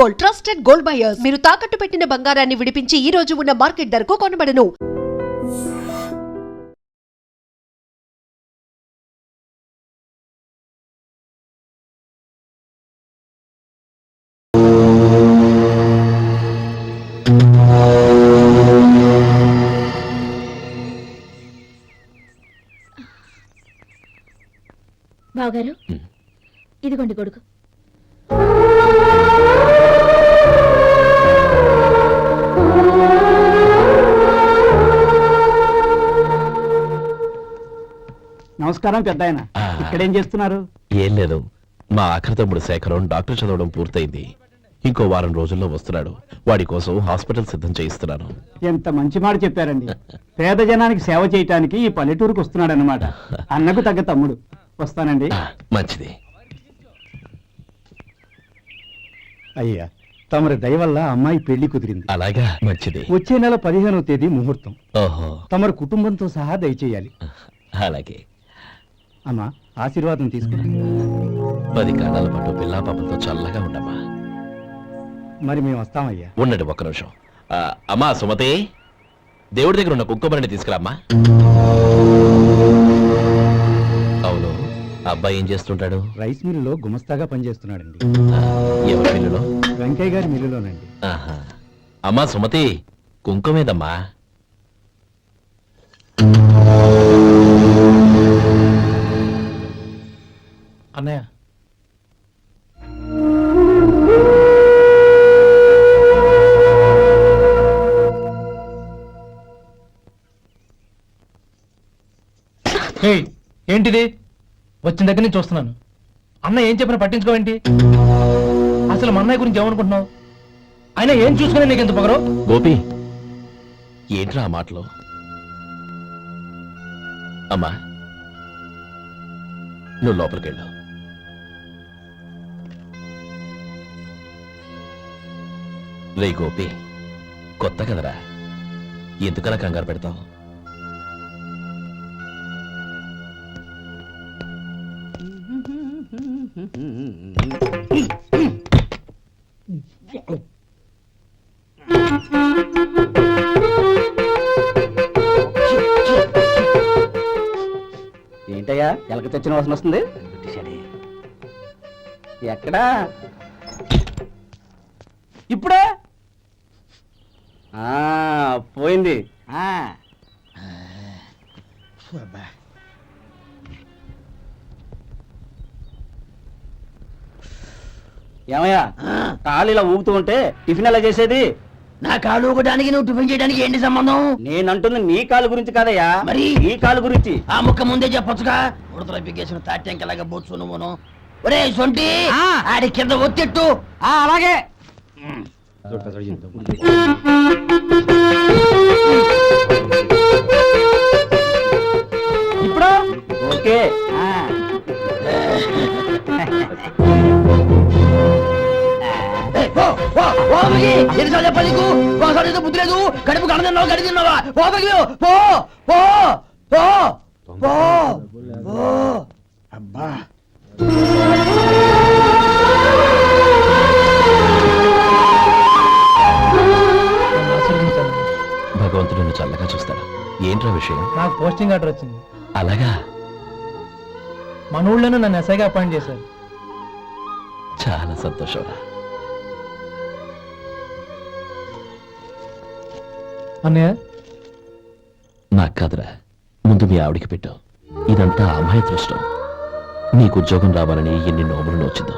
Gold, trusted gold buyers. మీరు తాకట్టు పెట్టిన బంగారాన్ని విడిపించి ఈ రోజు ఉన్న మార్కెట్ ధరకు కొనబడను. బావగారు, ఇదిగోండి గొడుగు. నమస్కారం పెద్దాయన. ఇక్కడేం చేస్తున్నారు? ఏం లేదు, మా ఆఖరి తమ్ముడు శేఖరం డాక్టర్ చదవడం పూర్తయింది. ఇంకో వారం రోజుల్లో వస్తున్నాడు. వాడి కోసం హాస్పిటల్ సిద్ధం చేయిస్తున్నాను. ఎంత మంచి మాట చెప్పారండి. పేద జనానికి సేవ చేయటానికి ఈ పల్లెటూరుకు వస్తున్నాడు అన్నమాట. అన్నకు తగ్గ తమ్ముడు. వస్తానండి. మంచిది. అయ్యా, తమరి దయ వల్ల అమ్మాయి పెళ్లి కుదిరింది. అలాగా, మంచిది. వచ్చే నెల 15వ తేదీ ముహూర్తం. ఓహో, తమరు కుటుంబంతో సహా దయచేయాలి. అలాగే. అమ్మా, ఆశీర్వాదం తీసుకుని 10 కాలాల పాటు పిల్లా పాపంతో చల్లగా ఉండమ్మా. మరి మేము వస్తామయ్యా. ఉండండి ఒక్క నిమిషం. అమ్మా సుమతి, దేవుడి దగ్గర ఉన్న కుక్కబరిని తీసుకురామ్మా. అవును, అబ్బాయి ఏం చేస్తుంటాడు? రైస్ మిల్లులో గుమస్తాగా పనిచేస్తున్నాడండి. ఎవరి మిల్లులో? వెంకయ్య గారి మిల్లులోనండి. అమ్మా సుమతి, కుంకుమేదమ్మా. అన్నయ్య, ఏంటిది? వచ్చిన దగ్గర నుంచి చూస్తున్నాను. అన్న ఏం చెప్పినా పట్టించుకోవేంటి? అసలు మా అన్నయ్య గురించి ఏమనుకుంటున్నావు? ఆయన ఏం చూసుకునే నీకు ఎంత పొగరు? గోపి, ఏంట్రా ఆ మాటలు? అమ్మా, నువ్వు లోపలికెళ్ళు. రే గోపి, కొత్త కదరా, ఎందుకలా కంగారు పెడతావు? ఏంటయ్యా, ఎలక తెచ్చిన వాసన వస్తుంది? ఎక్కడా? ఇప్పుడే పోయింది. ఏమయ్యా, కాలు ఇలా ఊగుతూ ఉంటే టిఫిన్ ఎలా చేసేది? నా కాలు ఊగడానికి నువ్వు టిఫిన్ చేయడానికి ఏంటి సంబంధం? నేనంటుంది నీ కాలు గురించి కాదయ్యా, మరి ఈ కాలు గురించి. ఆ ముక్క ముందే చెప్పొచ్చుగా. ఉడతల పిగేసిన తాట్యంకలాగా బొచ్చు నువ్వును. ఒరే సొంటి, ఆడి కింద ఒత్తిట్టు. అలాగే. ఇప్పుడు ఓకే. ఎన్నిసార్లు చెప్పాలి నీకు? ఒకసారి బుద్ధి లేదు. కడుపు గడ తిన్నావు, గడి తిన్నావా? పో పో పో పో పో పో. అబ్బా, భగవంతుడు నిన్ను చల్లగా చూస్తాడు. ఏంట్రా విషయం? నాకు పోస్టింగ్ ఆర్డర్ వచ్చింది. అలాగా? మన ఊళ్ళోనే నన్ను ఎస్ఐగా అపాయింట్ చేశారు. చాలా సంతోషంరా. అన్నయ్య, నాకు కాదురా, ముందు మీ ఆవిడికి పెట్టావు. ఇదంతా అమ్మాయి దృష్టం. నీకు ఉద్యోగం రావాలని ఎన్ని నోములు నోచిందో,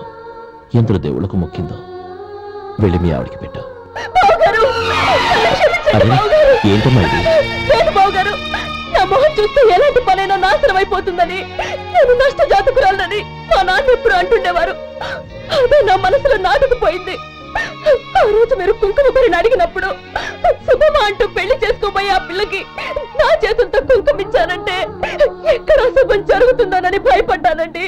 ఎందరు దేవుళ్లకు మొక్కిందో. వెళ్ళి మీ ఆవిడికి పెట్టావు. ఏంటమ్మా ఇది? నా మొహం చూస్తే ఎలాంటి పనైనా నాశనం అయిపోతుందని, నేను నష్ట జాతకురాలని మా నాన్న ఎప్పుడు అంటుండేవారు. అదే నా మనసులో నాటుకుపోయింది. ఆ రోజు మీరు కుంకుమ భరిని అడిగినప్పుడు శుభమా అంటూ పెళ్లి చేసుకోబోయే ఆ పిల్లకి నా చేతులతో కుంకుమిచ్చానంటే ఎక్కడ శుభం జరుగుతుందోనని భయపడ్డానండి.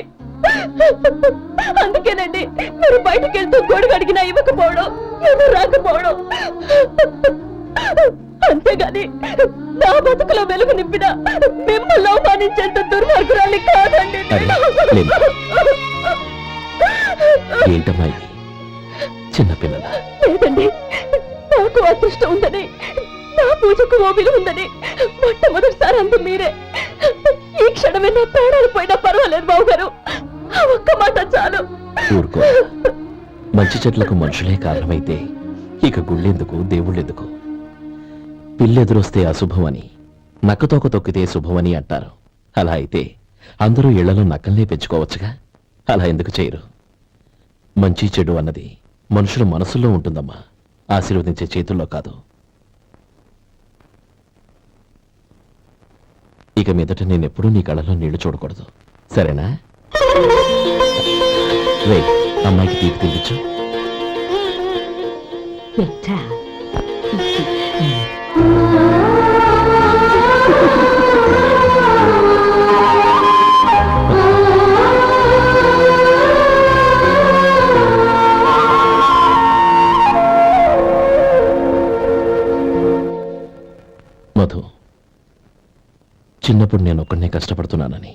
అందుకేనండి మీరు బయటకు వెళ్తూ గొడుగు అడిగినా ఇవ్వకపోవడం, ఎదురు రాకపోవడం. అంతేగాని నా బతుకులో వెలుగు నింపిన మిమ్మల్ని అవమానించేంత దుర్మార్గురాలి కాదండి. ఏంటమ్మా ఇది? చిన్నపిల్లల లేదండి, నాకు అదృష్టం ఉందని, నా పూజకు ఓ విలువ ఉందని మొట్టమొదటిసారి అంది మీరే. ఈ క్షణమే నా ప్రాణాలు పోయినా పర్వాలేదు బాబు గారు, ఆ ఒక్క మాట చాలు. ఊరుకో. మంచి చెట్లకు మనుషులే కారణమైతే ఇక గుళ్ళెందుకు దేవుళ్ళెందుకు? పిల్లెదురొస్తే అశుభమని, నక్కతోక తొక్కితే శుభమని అంటారు. అలా అయితే అందరూ ఇళ్లలో నక్కల్నే పెంచుకోవచ్చుగా. అలా ఎందుకు చేయరు? మంచి చెడు అన్నది మనుషుల మనసుల్లో ఉంటుందమ్మా, ఆశీర్వదించే చేతుల్లో కాదు. ఇక మీదట నేనెప్పుడూ నీ కళ్ళలో నీళ్లు చూడకూడదు, సరేనా? రే, అమ్మాయికి తీపి తినిపించు. మధు, చిన్నప్పుడు నేను ఒక్కడనే కష్టపడుతున్నానని,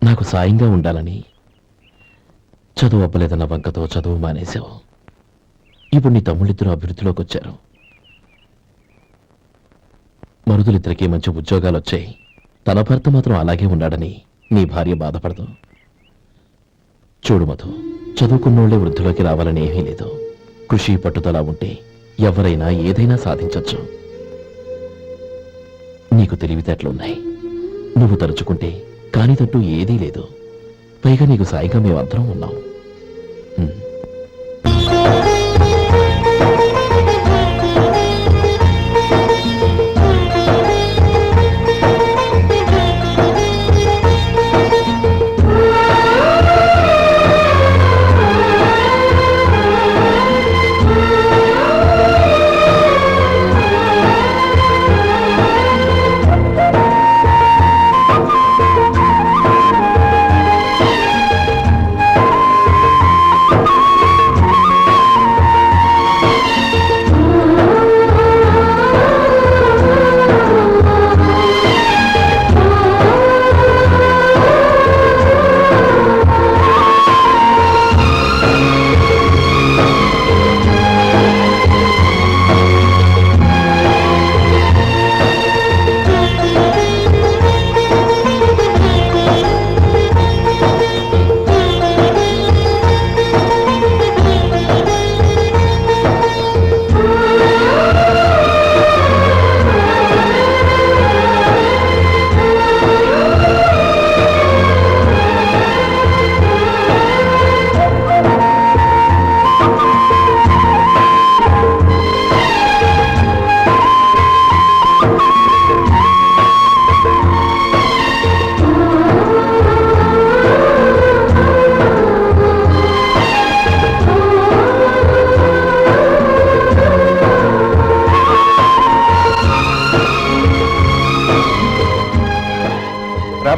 నాకు సాయంగా ఉండాలని చదువు అవ్వలేదన్న వంకతో చదువు మానేశావు. ఇప్పుడు నీ తమ్ముళ్ళిద్దరూ అభివృద్ధిలోకి వచ్చారు. మరుదులిద్దరికీ మంచి ఉద్యోగాలు వచ్చాయి. తన భర్త మాత్రం అలాగే ఉన్నాడని నీ భార్య బాధపడదు. చూడు మధు, చదువుకున్నోళ్లే వృద్ధిలోకి రావాలని ఏమీ లేదు. కృషి పట్టుదల ఉంటే ఎవరైనా ఏదైనా సాధించొచ్చు. నీకు తెలివితేటలున్నాయి. నువ్వు తలుచుకుంటే కానిదంటూ ఏదీ లేదు. పైగా నీకు సాయిగా మేమందరం ఉన్నాం.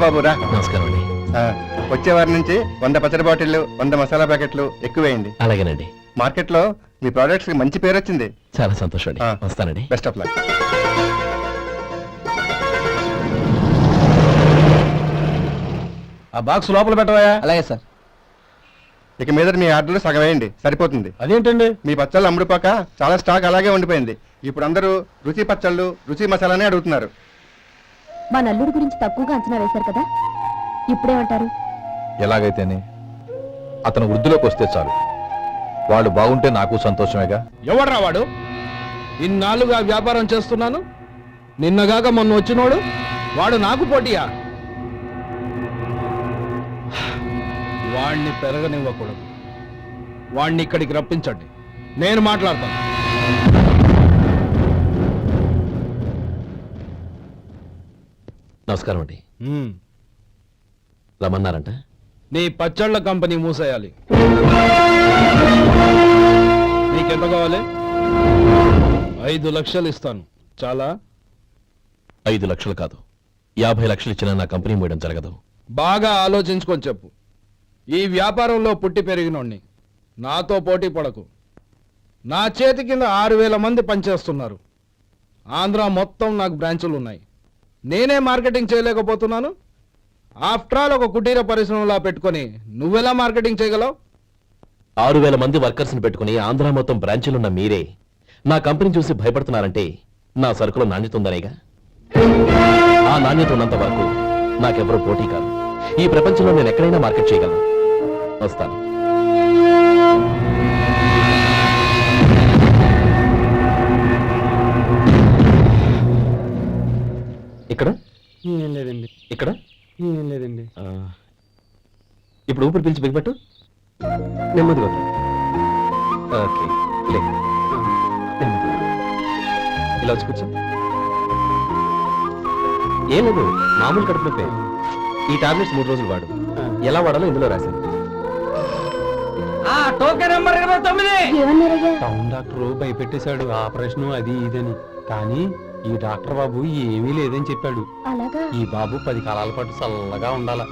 బాబు రా. నమస్కారం అండి. వచ్చే వారి నుంచి 100 పచ్చడి బాటిళ్లు, 100 మసాలా ప్యాకెట్లు ఎక్కువేయండి. అలాగేనండి. మార్కెట్ లో మీ ప్రొడక్ట్స్ కి మంచి పేరు వచ్చింది. చాలా సంతోషం అండి. వస్తానండి. Best of luck. ఆ బాక్స్ లోపల పెట్టవా? అలాగే సార్. ఇక మీద మీ ఆర్డర్లు సగం వేయండి, సరిపోతుంది. అదేంటండి? మీ పచ్చళ్ళు అమ్ముడుపోక చాలా స్టాక్ అలాగే ఉండిపోయింది. ఇప్పుడు అందరూ రుచి పచ్చళ్ళు, రుచి మసాలానే అడుగుతున్నారు. మా నల్లుడి గురించి తక్కువగా అంచనా వేశారు కదా, ఇప్పుడేమంటారు? ఎలాగైతేనే అతను వృద్ధిలోకి వస్తే చాలు. వాళ్ళు బాగుంటే నాకు సంతోషమేగా. ఎవడ్రా వాడు? ఇన్నాళ్ళుగా వ్యాపారం చేస్తున్నాను, నిన్నగాక మొన్న వచ్చినోడు వాడు నాకు పోటీయా? వాణ్ణి పెరగనివ్వకూడదు. వాణ్ణి ఇక్కడికి రప్పించండి, నేను మాట్లాడతాను. నమస్కారం అండి. రమ్మన్నారంట? నీ పచ్చళ్ళ కంపెనీ మూసేయాలి. నీకెంత కావాలి? 5 లక్షలు ఇస్తాను. చాలా? 5 లక్షలు కాదు, 50 లక్షలు ఇచ్చినా నా కంపెనీ మూయడం జరగదు. బాగా ఆలోచించుకొని చెప్పు. ఈ వ్యాపారంలో పుట్టి పెరిగినోణ్ణి, నాతో పోటీ పడకు. నా చేతి కింద 6,000 మంది పనిచేస్తున్నారు. ఆంధ్ర మొత్తం నాకు బ్రాంచులు ఉన్నాయి. నేనే మార్కెటింగ్ చేయలేకపోతున్నాను. ఆఫ్టర్ ఆల్ ఒక కుటీర పరిశ్రమలా పెట్టుకొని నువ్వెలా మార్కెటింగ్ చేయగలవు? 6,000 మంది వర్కర్స్ ని పెట్టుకుని ఆంధ్ర మొత్తం బ్రాంచీలున్న మీరే నా కంపెనీ చూసి భయపడుతున్నారంటే నా సరుకులో నాణ్యత ఉందనేగా. ఆ నాణ్యత ఉన్నంత వరకు నాకెవరూ పోటీ కాదు. ఈ ప్రపంచంలో నేను ఎక్కడైనా మార్కెట్ చేయగలను. వస్తాను. ఇక్కడ ఏం లేదండి, ఇక్కడ ఏం లేదండి. ఇప్పుడు ఊపిరి పీల్చి బిగబట్టు. నెమ్మదిగా వదలు. ఓకే, లే. నెమ్మదిగా. ఇలా వచ్చి కూర్చో. ఏం లేదు, మామూలు కడుపు నొప్పే. ఈ టాబ్లెట్స్ 3 రోజులు వాడు. ఎలా వాడాలో ఇందులో రాశాను. Token number 29. ఏమన్నారయ్యా? టౌన్ డాక్టర్ భయపెట్టేశాడు, ఆపరేషన్ అది ఇదని. కానీ ఈ డాక్టర్ బాబు ఏమీ లేదని చెప్పాడు. అలాగా? ఈ బాబు 10 కాలాల పాటు చల్లగా ఉండాల.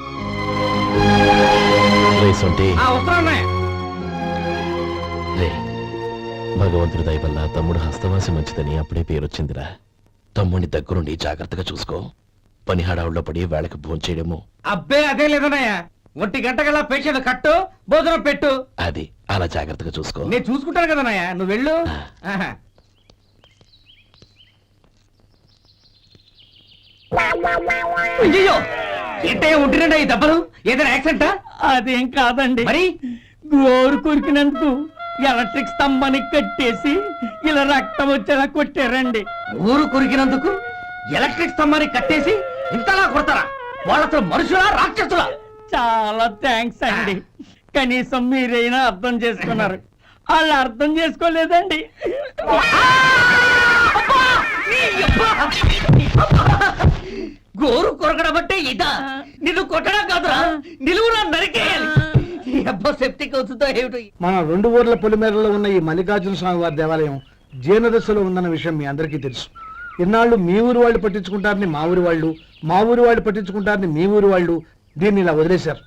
రే, భగవంతుడి దయ వల్ల తమ్ముడు హస్తవాసి మంచిదని అప్పుడే పేరొచ్చిందిరా. తమ్ముడిని దగ్గరుండి జాగ్రత్తగా చూసుకో. పని హడావుల్లో పడి వేళకి భోంచేయడము. అబ్బే అదే లేదన్నయ్యా, 1 గంట గల పేషెంట్ కట్టు, భోజనం పెట్టు. అది అలా జాగ్రత్తగా చూసుకో. నేను చూసుకుంటాను కదన్నయ్యా, నువ్వు వెళ్ళు. ఆహా. అయ్యో, ఏంటయ్యా ఉంటున్నాడా ఈ దెబ్బలు? ఏదైనా యాక్సిడెంటా? అదేం కాదండి, మరి గోరు కొరికినందుకు ఎలక్ట్రిక్ స్తంభానికి కట్టేసి ఇలా రక్తం వచ్చేలా కొట్టారండి. ఊరు కొరికినందుకు ఎలక్ట్రిక్ స్తంభాన్ని కట్టేసి ఇంతలా కొడతారా? వాళ్ళతో మనుషులా రాక్షసులా? చాలా థ్యాంక్స్ అండి, కనీసం మీరైనా అర్థం చేసుకున్నారు. వాళ్ళు అర్థం చేసుకోలేదండి. గోరు కొరకడం అంటే ఇదా? నిన్ను కొట్టడం కాదురా, నిలువురా నరికేయాలి. సెప్టిక్ అవుతుందో ఏమిటో. మన 2 ఊర్ల పొలిమేరలో ఉన్న ఈ మల్లికార్జున స్వామి వారి దేవాలయం జీర్ణదశలో ఉందన్న విషయం మీ అందరికీ తెలుసు. ఇన్నాళ్ళు మీ ఊరు వాళ్ళు పట్టించుకుంటారని మా ఊరి వాళ్ళు, మా ఊరి వాళ్ళు పట్టించుకుంటారని మీ ఊరి వాళ్ళు దీన్ని ఇలా వదిలేశారు.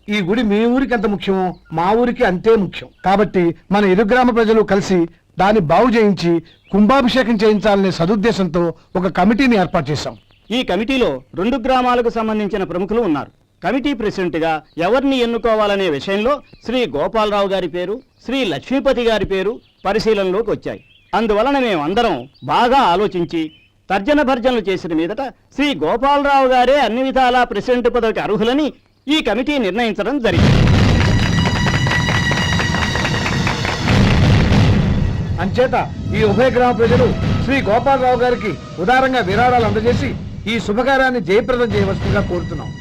ఈ గుడి మీ ఊరికి ఎంత ముఖ్యమో మా ఊరికి అంతే ముఖ్యం. కాబట్టి మన ఇరు గ్రామ ప్రజలు కలిసి దాన్ని బాగు చేయించి కుంభాభిషేకం చేయించాలనే సదుద్దేశంతో ఒక కమిటీని ఏర్పాటు చేశాం. ఈ కమిటీలో 2 గ్రామాలకు సంబంధించిన ప్రముఖులు ఉన్నారు. కమిటీ ప్రెసిడెంట్ గా ఎవరిని ఎన్నుకోవాలనే విషయంలో శ్రీ గోపాలరావు గారి పేరు, శ్రీ లక్ష్మీపతి గారి పేరు పరిశీలనలోకి వచ్చాయి. అందువలన మేమందరం బాగా ఆలోచించి తర్జన భర్జనలు చేసిన మీదట శ్రీ గోపాలరావు గారే అన్ని విధాలా ప్రెసిడెంట్ పదవికి అర్హులని ఈ కమిటీ నిర్ణయించడం జరిగింది. అంచేత ఈ ఉభయ గ్రామ ప్రజలు శ్రీ గోపాలరావు గారికి ఉదారంగా విరాళాలు అందజేసి ఈ శుభకార్యాన్ని జయప్రదం చేయవలసిందిగా కోరుతున్నాం.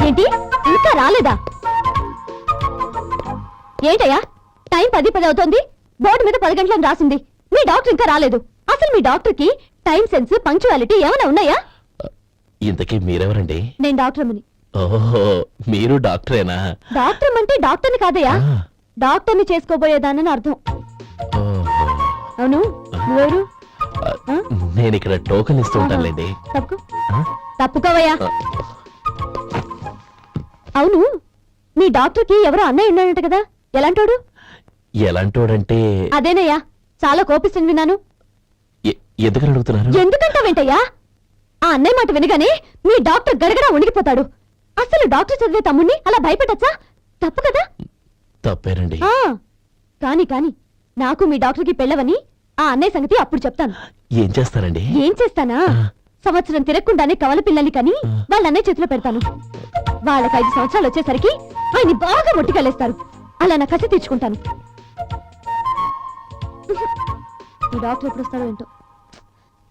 ఏంటి ఇంకా రాలేదా? ఏంటయ్యా, టైం 10 అవుతోంది, బోర్డు మీద 10 గంటలని రాసింది. మీ డాక్టర్ ఇంకా రాలేదు. అసలు మీ డాక్టర్ కి టైం సెన్స్, పంక్చువాలిటీ ఏమైనా ఉన్నాయా? ఇంతకీ మీరెవరండి? నేను డాక్టర్ అమ్మని. ఓహో, మీరు డాక్టరేనా? డాక్టర్ అంటే డాక్టర్ని కాదయ్యా, డాక్టర్ని చేసుకోబోయేదానని అర్థం. ఓహో. అవును, నువ్వెవరు? నేను ఇక్కడ టోకెన్ ఇస్తూ ఉంటానులేండి. తప్పుకో, తప్పుకోవయ్యా. అవును, మీ డాక్టర్ కి ఎవరో అన్నయ్య ఉన్నాడంట కదా, ఎలాంటోడు? ఎలాంటోడంటే అదేనయ్యా, చాలా కోపిస్తుంది విన్నాను. ఎందుకని అడుగుతున్నారు? ఎందుకంటావేంటయ్యా? ఆ అన్నయ్య మాట వినగానే మీ డాక్టర్ గడగడా ఉణిగిపోతాడు. అసలు డాక్టర్ చదివే తమ్ముణ్ణి అలా భయపెట్టచ్చా? తప్పు కదా? తప్పేనండి. కాని కాని నాకు మీ డాక్టర్ కి పెళ్ళవని ఆ అన్నయ్య సంగతి అప్పుడు చెప్తాను. ఏం చేస్తారండి? ఏం చేస్తానా? సంవత్సరం తిరగకుండానే కవల పిల్లల్ని కని వాళ్ళ అన్నయ్య చేతిలో పెడతాను. వాళ్ళకి 5 సంవత్సరాలు వచ్చేసరికి ఆయన్ని బాగా మొట్టికెళ్ళేస్తారు. అలా నా కసి తీర్చుకుంటాను. ఈ డాక్టర్ ఎప్పుడు వస్తాడో ఏంటో.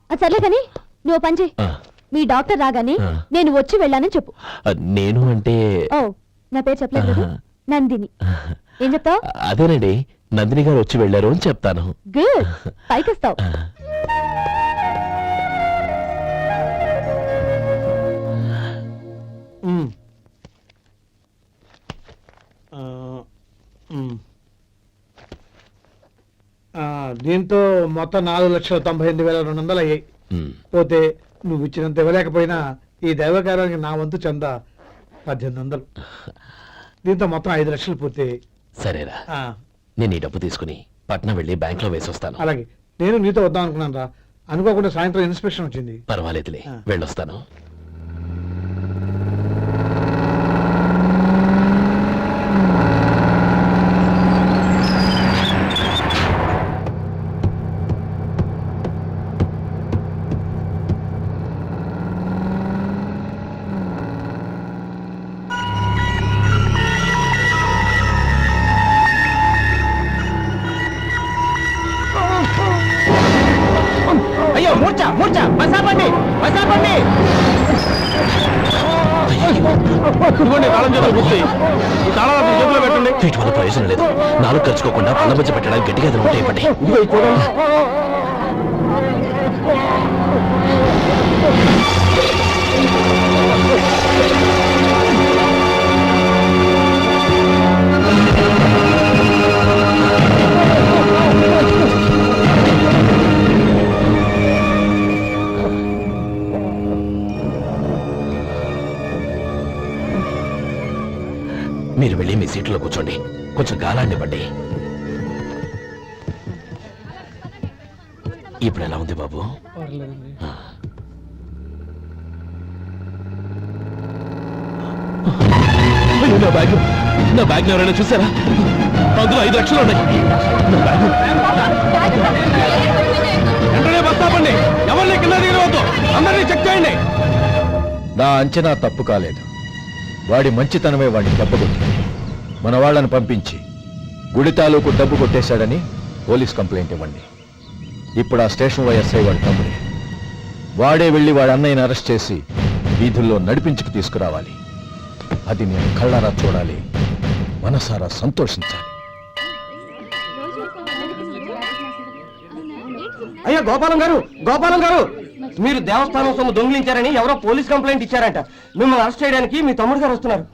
అది సర్లే కానీ నువ్వు పని చేయి. మీ డాక్టర్ రాగానే నేను వచ్చి వెళ్ళానని చెప్పు. నేను అంటే ఓ, నా పేరు చెప్పలేదు కదా, నందిని. ఏం చెప్తావు? అదేనండి, నందిని గారు వచ్చి వెళ్ళారు అని చెప్తాను. గుడ్, పైకొస్తావు. దీంతో మొత్తం 4,98,200 అయ్యాయి. పోతే నువ్వు ఇచ్చినంత ఇవ్వలేకపోయినా ఈ దైవకార్యానికి నా వంతు చంద 1800. దీంతో మొత్తం 5 లక్షలు పూర్తయ్యాయి. సరేరా, నేను ఈ డబ్బు తీసుకుని పట్నం వెళ్ళి బ్యాంక్ లో వేసొస్తాను. అలాగే, నేను నీతో వద్దాం అనుకున్నాను రా, అనుకోకుండా సాయంత్రం ఇన్స్పెక్షన్ వచ్చింది. పర్వాలేదులే, వెళ్ళొస్తాను. ఇదిగోండి తాళం చేతులు పూర్తి. ఈ తాళాలు అతని చేతిలో పెట్టండి. వీటి వల్ల ప్రయోజనం లేదు. నాలుగు ఖర్చుకోకుండా పళ్ళ మధ్య పెట్టడానికి గట్టిగా ఏదైనా ఉంటే ఇవ్వండి. ఇదిగో ఇది చూడండి. మీరు వెళ్ళి మీ సీట్లో కూర్చోండి. కొంచెం గాలాన్ని ఇవ్వండి. ఇప్పుడు ఎలా ఉంది బాబు? అయ్యో, నా బ్యాగ్ ఎవరైనా చూసారా? అందులో 5 లక్షలు ఉన్నాయి. నా బ్యాగ్ వెంటనే బస్తాపండి. ఎవరిని కింద దిగవద్దు. అందరినీ చెక్ చేయండి. నా అంచనా తప్పు కాలేదు. వాడి మంచితనమే వాడిని దెబ్బకొట్టింది. మన వాళ్ళని పంపించి గుడి తాలూకు డబ్బు కొట్టేశాడని పోలీస్ కంప్లైంట్ ఇవ్వండి. ఇప్పుడు ఆ స్టేషన్లో ఎస్ఐ వాడి తమ్ముడే. వాడే వెళ్ళి వాడి అన్నయ్యని అరెస్ట్ చేసి వీధుల్లో నడిపించుకు తీసుకురావాలి. అది నేను కళ్ళారా చూడాలి, మనసారా సంతోషించాలి. అయ్యా గోపాలం గారు, మీరు దేవస్థానం సొమ్ము దొంగిలించారని ఎవరో పోలీస్ కంప్లైంట్ ఇచ్చారంట. మిమ్మల్ని అరెస్ట్ చేయడానికి మీ తమ్ముడు గారు వస్తున్నారు.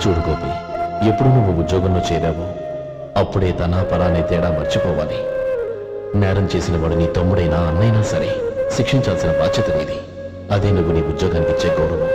చూడు గోపి, ఎప్పుడు నువ్వు ఉద్యోగంలో చేరావో అప్పుడే తన పరానే తేడా మర్చిపోవాలి. నేరం చేసిన వాడు నీ తమ్ముడైనా అన్నైనా సరే శిక్షించాల్సిన బాధ్యత నీది. అదే నువ్వు నీ ఉద్యోగానికి ఇచ్చే గౌరవం.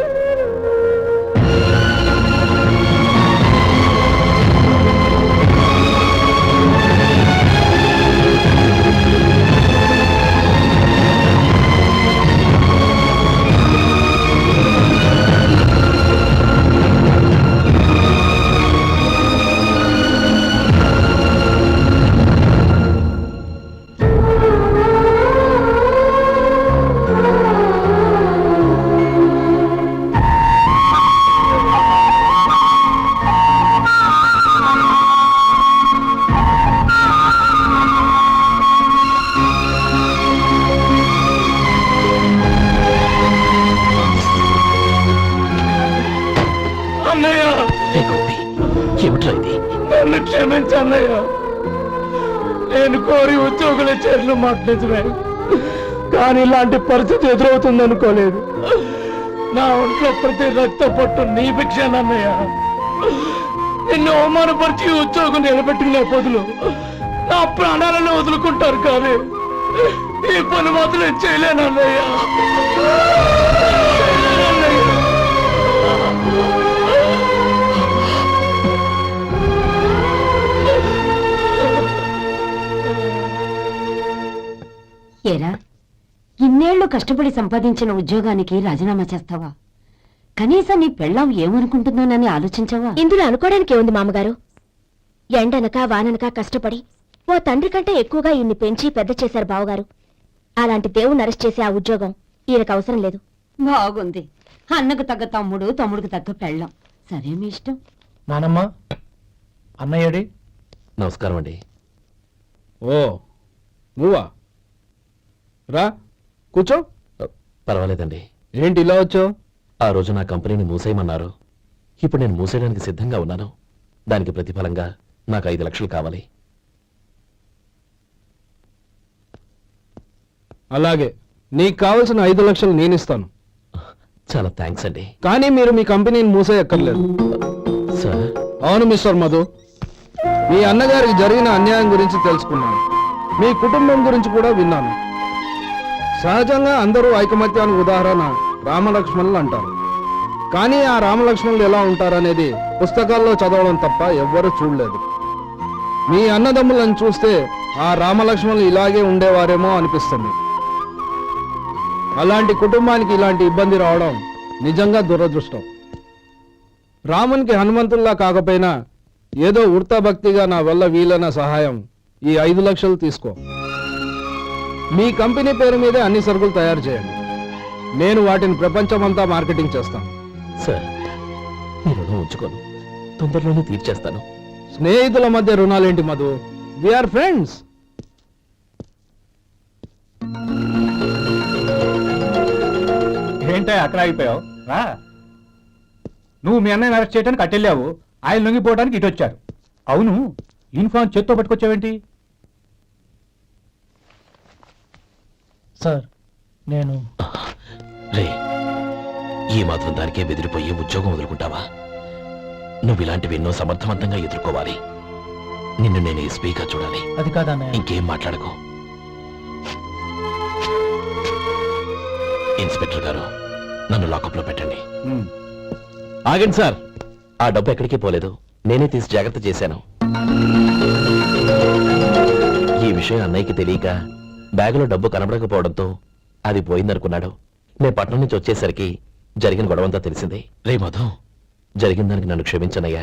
ఏమిట్రా ఇది? నన్ను క్షమించన్నయ్య. నేను కోరి ఉద్యోగుల చర్యలు మాట్లాడుతున్నా, కానీ ఇలాంటి పరిస్థితి ఎదురవుతుంది అనుకోలేదు. నా ఒంట్లో ప్రతి రక్త పట్టు నీ భిక్షానన్నయ్య. నిన్ను అవమానపరిచి ఉద్యోగం నిలబెట్టుకునే బదులు నా ప్రాణాలను వదులుకుంటారు, కానీ ఈ పని మాత్రం చేయలేనన్నయ్య. ఏరా, ఇన్నేళ్లు కష్టపడి సంపాదించిన ఉద్యోగానికి రాజీనామా చేస్తావా? కనీసం నీ పెళ్ళాం ఏమనుకుంటుందోనని ఆలోచించవా? ఇందులో అనుకోవడానికి ఏముంది మామగారు? ఎండనక వాననక కష్టపడి ఓ తండ్రి కంటే ఎక్కువగా ఈయన్ని పెంచి పెద్ద చేశారు బావగారు. అలాంటి దేవుణ్ణి అరెస్ట్ చేసే ఆ ఉద్యోగం ఈయనకు అవసరం లేదు. బాగుంది. అన్నకు తగ్గ తమ్ముడు, తమ్ముడికి తగ్గ పెళ్ళాం. సరే, మీ ఇష్టం. నానమ్మ, అన్నయ్యడి. నమస్కారం అండి. ఓ నువ్వా? రా కూర్చో. పర్వాలేదండి. ఏంటి ఇలా వచ్చావు? ఆ రోజు నా కంపెనీని మూసేయమన్నారు. ఇప్పుడు నేను మూసేయడానికి సిద్ధంగా ఉన్నాను. దానికి ప్రతిఫలంగా నాకు 5 లక్షలు కావాలి. అలాగే, నీకు కావలసిన 5 లక్షలు నేను ఇస్తాను. చాలా థ్యాంక్స్ అండి. కానీ మీరు మీ కంపెనీని మూసేయక్కర్లేదు. సార్, అవును మిస్టర్ మధు, మీ అన్నగారికి జరిగిన అన్యాయం గురించి తెలుసుకున్నాను. మీ కుటుంబం గురించి కూడా విన్నాను. సహజంగా అందరూ ఐకమత్యానికి ఉదాహరణ రామలక్ష్మణులు అంటారు. కానీ ఆ రామలక్ష్మణులు ఎలా ఉంటారనేది పుస్తకాల్లో చదవడం తప్ప ఎవ్వరూ చూడలేదు. మీ అన్నదమ్ములను చూస్తే ఆ రామలక్ష్మణులు ఇలాగే ఉండేవారేమో అనిపిస్తుంది. అలాంటి కుటుంబానికి ఇలాంటి ఇబ్బంది రావడం నిజంగా దురదృష్టం. రామునికి హనుమంతుల్లా కాకపోయినా ఏదో ఉడతా భక్తిగా నా వల్ల వీలైన సహాయం ఈ 5 లక్షలు తీసుకో. మీ కంపెనీ పేరు మీదే అన్ని సరుకులు తయారు చేయండి. నేను వాటిని ప్రపంచమంతా మార్కెటింగ్ చేస్తాను. సార్ ఈ రుణం ఉంచుకోను, తొందరలోనే తీర్చేస్తాను. స్నేహితుల మధ్య రుణాలేంటి మధు? We are friends. ఏంటో అక్కడ ఆగిపోయావు రా. నువ్వు మీ అన్నయ్యని అరెస్ట్ చేయడానికి అట్టెళ్ళావు, ఆయన లొంగిపోవడానికి ఇటు వచ్చారు. అవును, యూనిఫామ్ చేత్తో పట్టుకొచ్చావేంటి? సార్ నేను రే, ఈ మాత్రం దానికే బెదిరిపోయి ఉద్యోగం వదులుకుంటావా? నువ్వు ఇలాంటివి ఎన్నో సమర్థవంతంగా ఎదుర్కోవాలి. నిన్ను నేను ఎస్పీగా చూడాలి. అది కాదన్నయ్య. ఇంకేం మాట్లాడకు. ఇన్స్పెక్టర్ గారు, నన్ను లాకప్ లో పెట్టండి. ఆగండి సార్, ఆ డబ్బు ఎక్కడికి పోలేదు, నేనే తీసి జాగ్రత్త చేశాను. ఈ విషయం అన్నయ్యకి తెలియక బ్యాగులో డబ్బు కనబడకపోవడంతో అది పోయిందనుకున్నాడు. నేను పట్నం నుంచి వచ్చేసరికి జరిగిన గొడవంతా తెలిసింది. రే మధు, జరిగిన దానికి నన్ను క్షమించనయ్యా.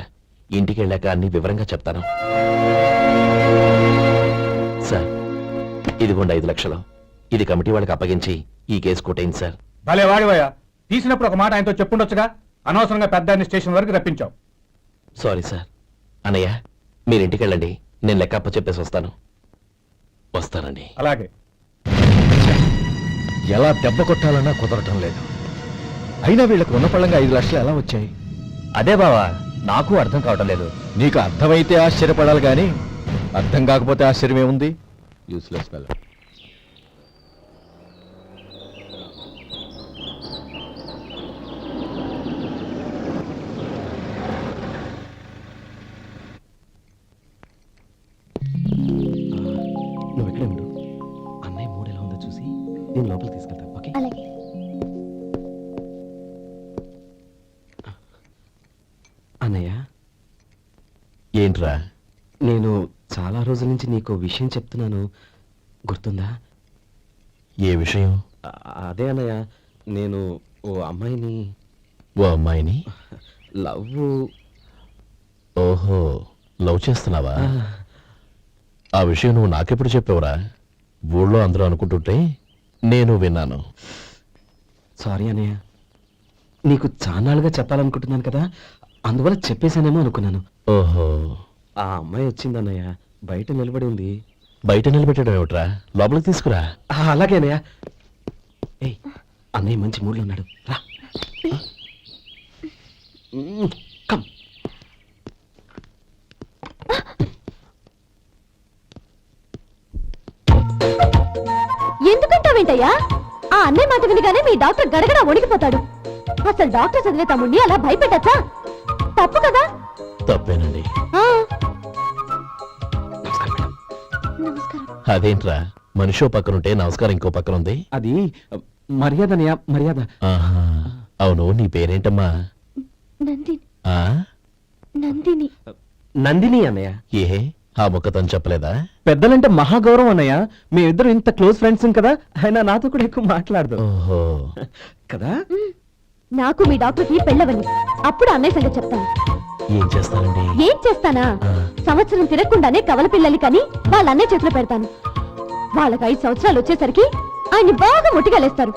ఇంటికి వెళ్ళాక అన్ని వివరంగా చెప్తాను. సార్, ఇదిగోండి 5 లక్షలు. ఇది కమిటీ వాళ్ళకి అప్పగించి ఈ కేసు కొట్టేయండి సార్. భలే వాడివయ్యా, తీసినప్పుడు ఒక మాట ఆయనతో చెప్పుండొచ్చుగా. అనవసరంగా పెద్ద స్టేషన్ వరకు రప్పించావు. Sorry sir. అన్నయ్య, మీరు ఇంటికి వెళ్ళండి, నేను లెక్క అప్ప చెప్పేసి వస్తాను. వస్తానండి. అలాగే. ఎలా దెబ్బ కొట్టాలన్నా కుదరటం లేదు. అయినా వీళ్ళకు ఉన్న పళ్ళంగా 5 లక్షలు ఎలా వచ్చాయి? అదే బావా, నాకు అర్థం కావటం లేదు. నీకు అర్థమైతే ఆశ్చర్యపడాలి కానీ అర్థం కాకపోతే ఆశ్చర్యం ఏముంది? Useless fellow. నువ్వు ఎక్కడే ఉండు, అన్నయ్య మూడు ఎలా ఉందో చూసి నేను లోపలికి తీసుకెళ్తాను. ఓకే? అలాగే. అన్నయ్య, ఏంట్రా? నేను చాలా రోజుల నుంచి నీకు విషయం చెప్తున్నాను, గుర్తుందా? ఏ విషయం? అదే అన్నయ్య, నేను ఓ అమ్మాయిని ఓ అమ్మాయిని లవ్. ఓహో, లవ్ చేస్తున్నావా? ఆ విషయం నువ్వు నాకెప్పుడు చెప్పావురా? ఊళ్ళో అందరూ అనుకుంటుంటే నేను విన్నాను. సారీ అన్నయ్య, నీకు చాన్నాళ్ళుగా చెప్పాలనుకుంటున్నాను కదా, అందువల్ల చెప్పేశానేమో అనుకున్నాను. ఓహో, ఆ అమ్మాయి వచ్చింది అన్నయ్య, బయట నిలబడి ఉంది. బయట నిలబెట్టడం ఏమిట్రా? లోపలికి తీసుకురా. అలాగే అన్నయ్య. ఏయ్, అన్నయ్య మంచి మూడ్లో ఉన్నాడు, రా. కమ్. ఎందుకంటావేంటయ్యా? ఆ అన్నయ్య మాట వినగానే మీ డాక్టర్ గడగడ వణికిపోతాడు. అసలు డాక్టర్ చదివే తమ్ముడిని అలా భయపెట్టచ్చా? తప్పు కదా? తప్పేనండి. నమస్కారం. అదేంట్రా, మనిషో పక్కనుంటే నమస్కారం ఇంకో పక్కన ఉంది? అది మర్యాద అన్నయ్య, మర్యాద. ఆహా, అవును, నీ పేరేంటమ్మా? నందిని. ఆ? నందిని. నందిని అన్నయ్య. ఏ, ఆ ముక్క తను చెప్పలేదా? పెద్దలంటే మహాగౌరవం అన్నయ్య, మేమిద్దరం ఇంత క్లోజ్ ఫ్రెండ్స్ కదా, ఆయన నాతో కూడా ఎక్కువ మాట్లాడదు ఓహో, కదా. నాకు మీ డాక్టర్కి పెళ్ళవని, అప్పుడు అన్నయ్య సంగతి చెప్తాను. ఏం చేస్తానండి? ఏం చేస్తానా? సంవత్సరం తిరగకుండానే కవల పిల్లలు కని వాళ్ళ అన్నయ్య చేతిలో పెడతాను. వాళ్ళకి 5 సంవత్సరాలు వచ్చేసరికి ఆయన్ని బాగా ముట్టిగలేస్తారు.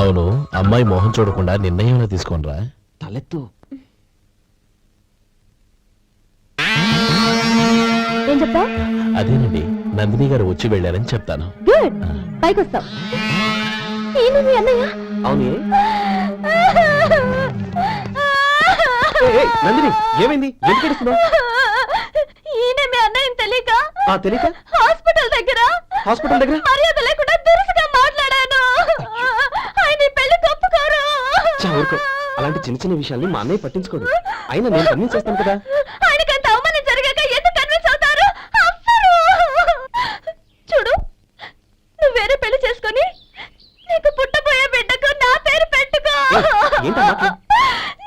అవును, అమ్మాయి మొహం చూడకుండా నిర్ణయం తీసుకోనరా? తలెత్తు. ఏం చెప్తా? అదేనండి, నందిని గారు వచ్చి వెళ్ళారని చెప్తాను. గుడ్, పైకొస్తావు. ఈయన మీ అన్నయ్య? అవును. నందిని, ఏమైంది? ఎందుకు ఏడుస్తున్నావ్? ఈయన మీ అన్నయ్యని తెలియక తెలియక హాస్పిటల్ దగ్గర మర్యాద లేకుండా దురుసుగా మాట్లాడాను. ఆయన ఈ పెళ్లి ఒప్పుకోరు. ఊరుకో, అలాంటి చిన్న చిన్న విషయాల్ని మా అన్నయ్య పట్టించుకోడు. అయినా నేను కన్విన్స్ చేస్తాను కదా. ఆయనకంత అవమానం జరిగాక ఎందుకు కన్విన్స్ అవుతారు? చూడు, నువ్వు వేరే పెళ్లి చేసుకొని నీకు పుట్టబోయే బిడ్డకు నా పేరు పెట్టుకో. ఏంటమ్మా?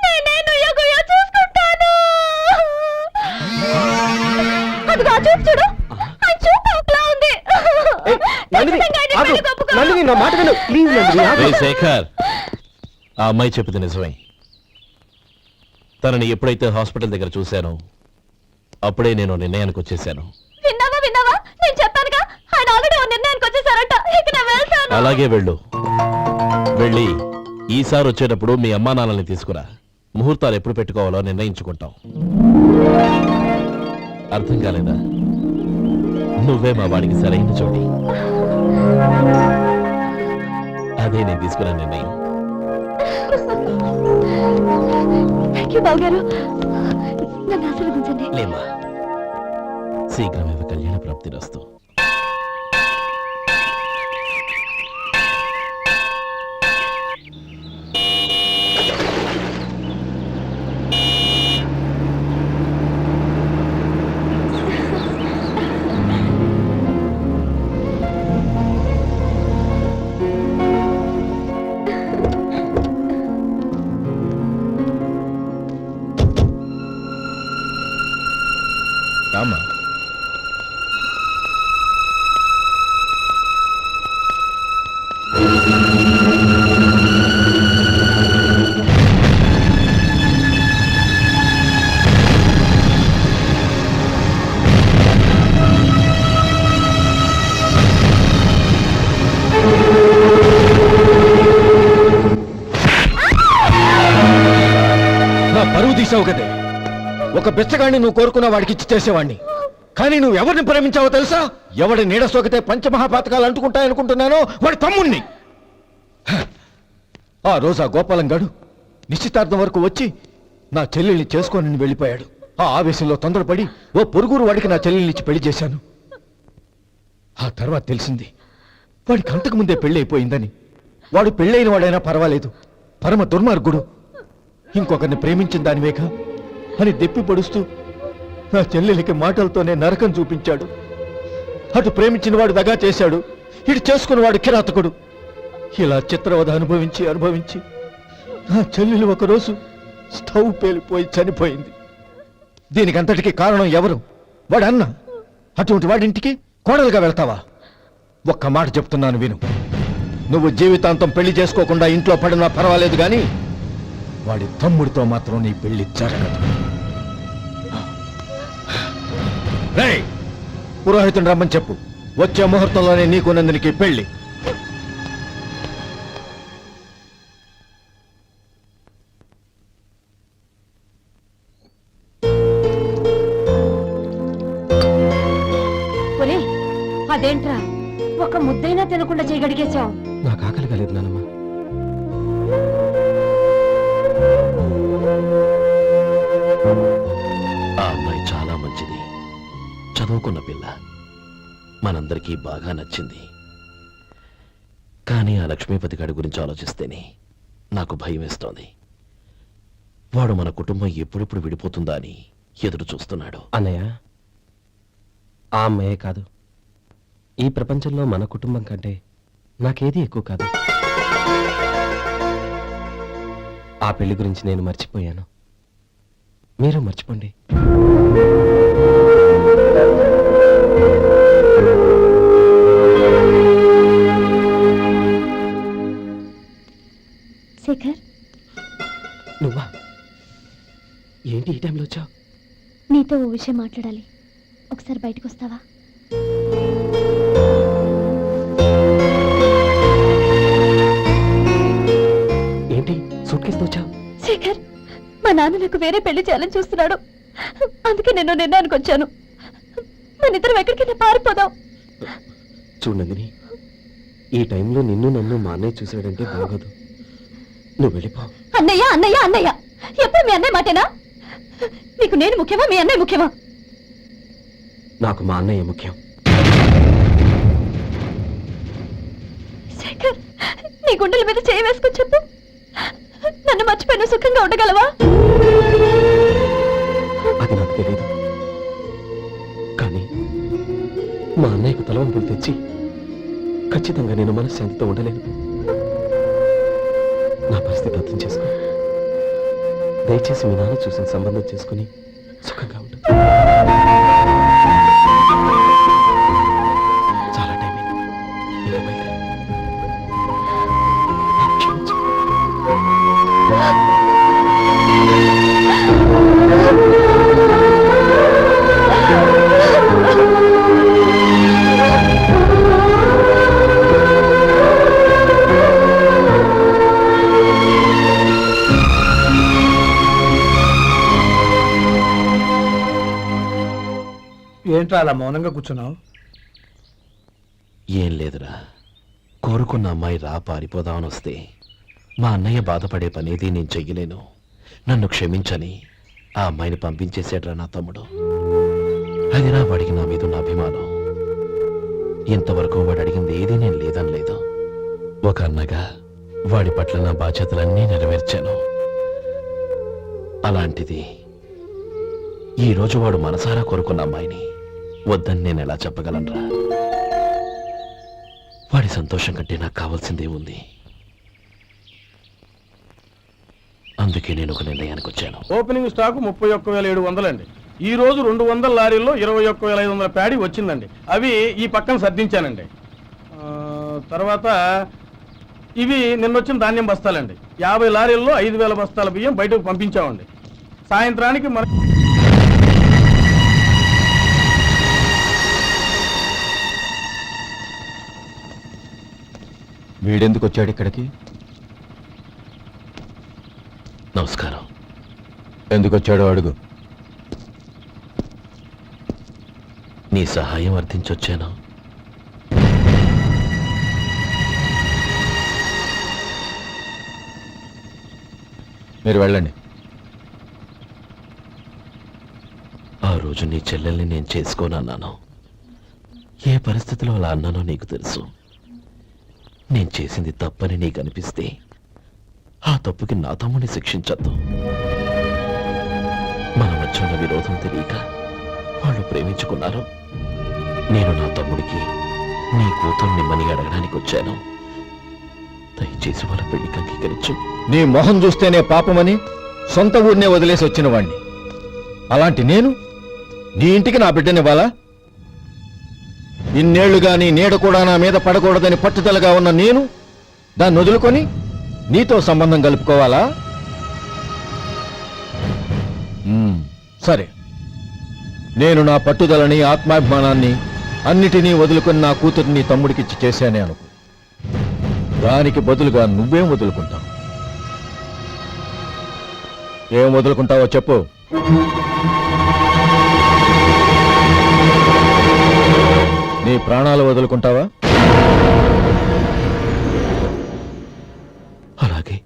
నేనే నుయ్యగుయ్య చూసుకుంటాను. అదిగో ఆ చూపు చూడు, ఆ చూపు ఒకలా ఉంది. నందిని, నా మాట విను ప్లీజ్. రేయ్ శేఖర్, ఆ అమ్మాయి చెప్పింది నిజమే. తనని ఎప్పుడైతే హాస్పిటల్ దగ్గర చూశానో అప్పుడే నేను నిర్ణయానికి వచ్చేసాను. విన్నావా విన్నావా, నేను చెప్పానుగా ఆయన ఆల్రెడీ ఓ నిర్ణయానికి వచ్చేసారట. ఇక నేను వెళ్తాను. అలాగే వెళ్ళు. వెళ్ళి ఈసారి వచ్చేటప్పుడు మీ అమ్మా నాన్నల్ని తీసుకురా. ముహూర్తాలు ఎప్పుడు పెట్టుకోవాలో నిర్ణయించుకుంటాం. అర్థం కాలేదా? నువ్వే మా వాడికి సరైన చోటి. అదే నేను తీసుకున్న నిర్ణయం. థ్యాంక్ యూ బావగారు, నన్ను ఆశీర్వదించండి. లేమ్మా, శీఘ్రమేవ కళ్యాణ ప్రాప్తిరస్తు. రామ్మా. నా పరువు తీసావు కదే. ఒక బిచ్చగాడిని నువ్వు కోరుకున్న వాడికి ఇచ్చి చేసేవాడిని. కానీ నువ్వు ఎవరిని ప్రేమించావో తెలుసా? ఎవడి నీడ సోకితే పంచమహాపాతకాలు అంటుకుంటాయనుకుంటున్నానో వాడి తమ్ముణ్ణి. ఆ రోజు ఆ గోపాలం గాడు నిశ్చితార్థం వరకు వచ్చి నా చెల్లెల్ని చేసుకోనని వెళ్ళిపోయాడు. ఆ ఆవేశంలో తొందరపడి ఓ పొరుగురు వాడికి నా చెల్లెల్ని ఇచ్చి పెళ్లి చేశాను. ఆ తర్వాత తెలిసింది వాడికి అంతకు ముందే పెళ్లి అయిపోయిందని. వాడు పెళ్ళైన వాడైనా పర్వాలేదు, పరమ దుర్మార్గుడు. ఇంకొకరిని ప్రేమించిన దానివేగా అని దెప్పి పొడుస్తూ నా చెల్లెలికి మాటలతోనే నరకం చూపించాడు. అటు ప్రేమించిన వాడు దగా చేశాడు, ఇటు చేసుకున్నవాడు కిరాతకుడు. ఇలా చిత్రవద అనుభవించి అనుభవించి నా చెల్లెలు ఒకరోజు స్టవ్ పేలిపోయి చనిపోయింది. దీనికంతటికీ కారణం ఎవరు? వాడు అన్న. అటువంటి వాడింటికి కోడలుగా వెళ్తావా? ఒక్క మాట చెప్తున్నాను విను. నువ్వు జీవితాంతం పెళ్లి చేసుకోకుండా ఇంట్లో పడినా పర్వాలేదు, కానీ వాడి తమ్ముడితో మాత్రం నీ పెళ్లి జరగదు. రేయ్, పురోహితుని రమ్మని చెప్పు. వచ్చే ముహూర్తంలోనే నీకు నందినికి పెళ్లి. అదేంట్రా, ఒక ముద్దైనా తినకుండా చేయగడిగేశావు? నాకు ఆకలి కాలేదు నానమ్మ. ఆ అమ్మాయి చాలా మంచిది, చదువుకున్న పిల్ల, మనందరికీ బాగా నచ్చింది. కానీ ఆ లక్ష్మీపతి గారి గురించి ఆలోచిస్తేనే నాకు భయం వేస్తోంది. వాడు మన కుటుంబం ఎప్పుడెప్పుడు విడిపోతుందా అని ఎదురు చూస్తున్నాడు. అన్నయ్య, ఆ అమ్మాయే కాదు, ఈ ప్రపంచంలో మన కుటుంబం కంటే నాకేది ఎక్కువ కాదు. ఆ పెళ్లి గురించి నేను మర్చిపోయాను, మీరు మర్చిపోండి. శేఖర్, నువ్వా? ఏంటి ఈ టైంలో వచ్చావు? నీతో ఓ విషయం మాట్లాడాలి, ఒకసారి బయటకు వస్తావా? ఏంటి సూట్ కేసుతో వచ్చావు? శేఖర్, మా నాన్న నాకు వేరే పెళ్లి చేయాలని చూస్తున్నాడు. అందుకే నేను నిర్ణయానికి వచ్చాను. మన ఇద్దరం ఎక్కడికైనా పారిపోదాం. చూడు నందిని, ఈ టైంలో నిన్ను నన్ను మా అన్నయ్య చూసాడంటే బాగోదు. నువ్వు వెళ్ళిపో. అన్నయ్య అన్నయ్య అన్నయ్య, ఎప్పుడు మీ అన్నయ్య మాటేనా? నీకు నేను ముఖ్యమా, మీ అన్నయ్య ముఖ్యమా? నాకు మా అన్నయ్య ముఖ్యం. శేఖర్, నీ గుండెల మీద చేయి వేసుకొని చెప్పు, నన్ను మర్చిపోయిన సుఖంగా ఉండగలవా? అది నాకు తెలియదు, కానీ మా అన్నయ్యకు తలవంపులు తెచ్చి ఖచ్చితంగా నేను మనశ్శాంతితో ఉండలేను. నా పరిస్థితి అర్థం చేసుకో. దయచేసి మీ నాన్న చూసిన సంబంధం చేసుకుని సుఖంగా ఉండు. చాలా టైం అయింది, ఇంకా బయలుదేరు. క్షమించు. అలా మౌనంగా కూర్చున్నావు? ఏం లేదురా, కోరుకున్న అమ్మాయి రా పారిపోదామని వస్తే మా అన్నయ్య బాధపడే పనేది నేను చెయ్యలేను, నన్ను క్షమించని ఆ అమ్మాయిని పంపించేశాడ్రా నా తమ్ముడు. అది నా వాడికి నా మీద ఉన్న అభిమానం. ఇంతవరకు వాడు అడిగింది ఏదీ నేను లేదనలేదు. ఒక అన్నగా వాడి పట్ల నా బాధ్యతలన్నీ నెరవేర్చాను. అలాంటిది ఈరోజు వాడు మనసారా కోరుకున్న అమ్మాయిని వద్దని నేను ఎలా చెప్పగలనురా? వాడి సంతోషం కంటే నాకు కావాల్సిందే ఉంది. అందుకే నేను ఒక నిర్ణయానికి వచ్చాను. ఓపెనింగ్ స్టాక్ 31,700 అండి. ఈ రోజు 200 లారీల్లో 21,500 ప్యాడీ వచ్చిందండి. అవి ఈ పక్కన సర్దించానండి. తర్వాత ఇవి నిన్నొచ్చిన ధాన్యం బస్తాలండి. 50 లారీల్లో 5,000 బస్తాల బియ్యం బయటకు పంపించామండి. సాయంత్రానికి మన వీడెందుకు వచ్చాడు ఇక్కడికి? నమస్కారం. ఎందుకు వచ్చాడో అడుగు. నీ సహాయం అర్థించొచ్చాను. మీరు వెళ్ళండి. ఆ రోజు నీ చెల్లెల్ని నేను చేసుకోనన్నాను. ఏ పరిస్థితిలో అలా అన్నానో నీకు తెలుసు. నేను చేసింది తప్పని నీకు అనిపిస్తే ఆ తప్పుకి నా తమ్ముని శిక్షించద్దు. మన మధ్య ఉన్న విరోధం తెలియక వాళ్ళు ప్రేమించుకున్నారు. నేను నా తమ్ముడికి నీ కూతుర్ని మని అడగడానికి వచ్చాను. దయచేసి వాళ్ళ పెళ్లికి అంగీకరించు. నీ మొహం చూస్తేనే పాపమని సొంత ఊరినే వదిలేసి వచ్చిన వాణ్ణి. అలాంటి నేను నీ ఇంటికి నా బిడ్డనివ్వాలా? ఇన్నేళ్లుగా నీ నీడ కూడా నా మీద పడకూడదని పట్టుదలగా ఉన్న నేను దాన్ని వదులుకొని నీతో సంబంధం కలుపుకోవాలా? సరే, నేను నా పట్టుదలని ఆత్మాభిమానాన్ని అన్నిటినీ వదులుకొని నా కూతురిని తమ్ముడికిచ్చి చేశానే అనుకో. దానికి బదులుగా నువ్వేం వదులుకుంటావు? ఏం వదులుకుంటావో చెప్పు. నీ ప్రాణాలు వదులుకుంటావా? అలాగే.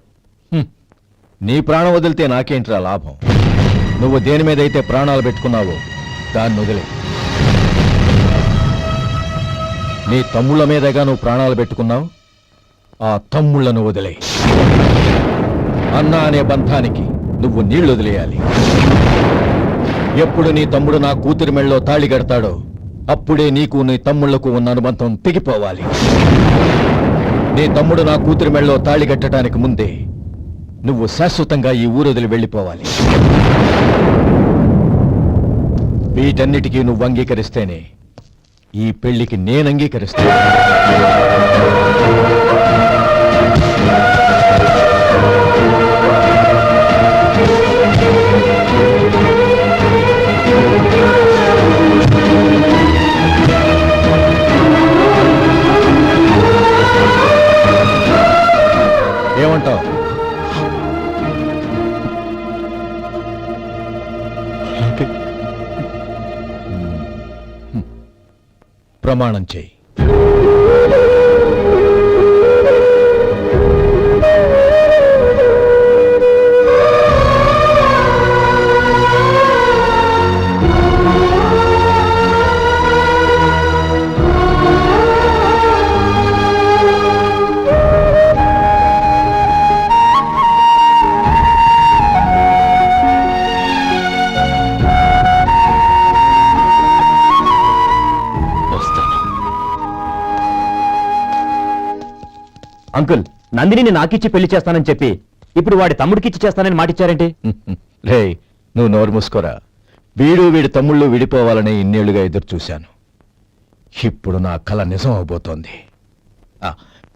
నీ ప్రాణం వదిలితే నాకేంట్రా లాభం? నువ్వు దేని మీదైతే ప్రాణాలు పెట్టుకున్నావో దాన్ని వదిలే. నీ తమ్ముళ్ళ మీదగా నువ్వు ప్రాణాలు పెట్టుకున్నావు. ఆ తమ్ముళ్లను వదిలే. అన్న అనే బంధానికి నువ్వు నీళ్లు వదిలేయాలి. ఎప్పుడు నీ తమ్ముడు నా కూతురి మెళ్ళలో తాళి కడతాడో అప్పుడే నీకు నీ తమ్ముళ్లకు ఉన్న అనుబంధం తెగిపోవాలి. నీ తమ్ముడు నా కూతురి మెళ్ళలో తాళి కట్టడానికి ముందే నువ్వు శాశ్వతంగా ఈ ఊరొదిలి వెళ్ళిపోవాలి. వీటన్నిటికీ నువ్వు అంగీకరిస్తేనే ఈ పెళ్లికి నేను అంగీకరిస్తాను. ఏమంటావు? ప్రమాణం చేయి. అంకుల్, నందిని నాకిచ్చి పెళ్లి చేస్తానని చెప్పి ఇప్పుడు వాడి తమ్ముడికిచ్చి చేస్తానని మాటిచ్చారేంటి? రే, నువ్వు నోరు మూసుకోరా. వీడి తమ్ముళ్ళు విడిపోవాలని ఇన్నేళ్లుగా ఎదురు చూశాను. ఇప్పుడు నా కల నిజం అవబోతోంది.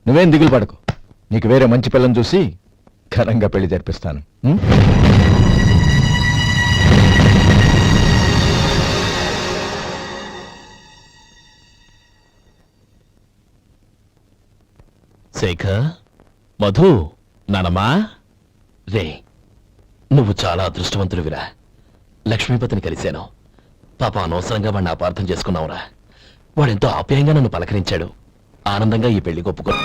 నువ్వేం దిగులు పడకు. నీకు వేరే మంచి పిల్లని చూసి ఘనంగా పెళ్లి జరిపిస్తాను. శేఖర్, మధు, నానమ్మా, రే, నువ్వు చాలా అదృష్టవంతుడివిరా. లక్ష్మీపతిని కలిశాను. పాప అనవసరంగా వాడిని అపార్థం చేసుకున్నావురా. వాడెంతో ఆప్యాయంగా నన్ను పలకరించాడు. ఆనందంగా ఈ పెళ్లి ఒప్పుకో.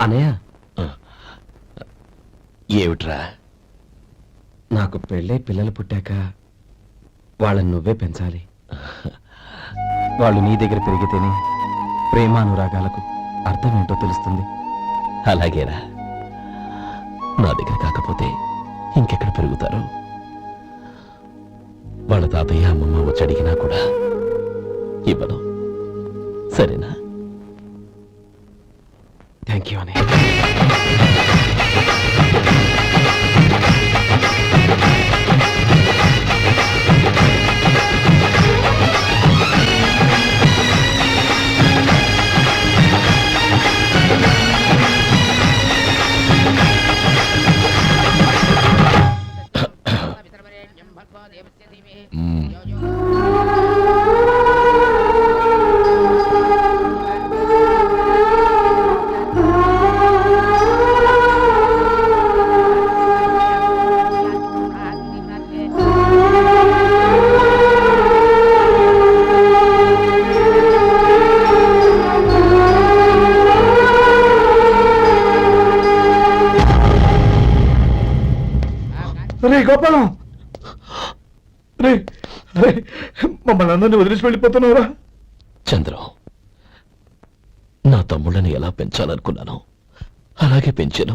అనయ్య, ఏమిట్రా? నాకు పెళ్ళై పిల్లలు పుట్టాక వాళ్ళని నువ్వే పెంచాలి. వాళ్ళు నీ దగ్గర పెరిగితేనే ప్రేమానురాగాలకు అర్థం ఏంటో తెలుస్తుంది. అలాగేరా. నా దగ్గర కాకపోతే ఇంకెక్కడ పెరుగుతారు? వాళ్ళ తాతయ్య అమ్మమ్మ వచ్చి అడిగినా కూడా ఇవ్వను. సరేనా? థ్యాంక్ యూ అనయ్య. రే గోపాలం, రే రే, మమ్మల్ని అందరినీ వదిలేసి వెళ్ళిపోతున్నావురా? చంద్రం, నా తమ్ముళ్ళని ఎలా పెంచాలనుకున్నానో అలాగే పెంచాను,